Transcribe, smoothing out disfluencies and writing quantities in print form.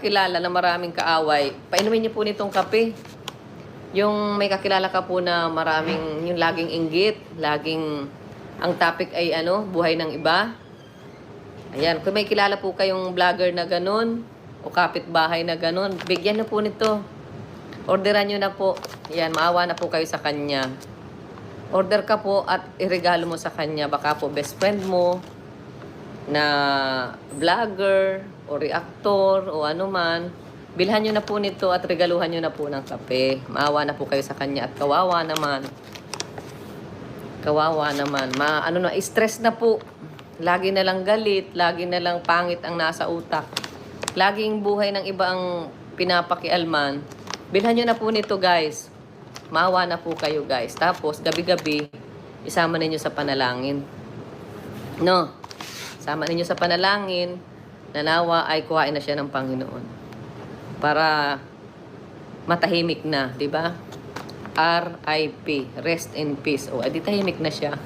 Kilala na maraming kaaway, painumin niyo po nitong kape. Yung may kakilala ka po na maraming, yung laging inggit, laging, ang topic ay ano, buhay ng iba. Ayan, kung may kilala po kayong vlogger na ganun, o kapitbahay na ganun, bigyan na po nito. Orderan nyo na po. Ayan, maawa na po kayo sa kanya. Order ka po at iregalo mo sa kanya. Baka po best friend mo, na vlogger o reactor o ano man, bilhan nyo na po nito at regaluhan nyo na po ng kape. Maawa na po kayo sa kanya at kawawa naman. Kawawa naman. Stress na po. Lagi na lang galit, lagi na lang pangit ang nasa utak. Laging buhay ng iba ang pinapakialman. Bilhan nyo na po nito, guys. Maawa na po kayo, guys. Tapos, gabi-gabi, isama ninyo sa panalangin. No? Sama ninyo sa panalangin, nanawa ay kuhain na siya ng Panginoon. Para matahimik na, di ba? R.I.P. Rest in peace. O, edi tahimik na siya.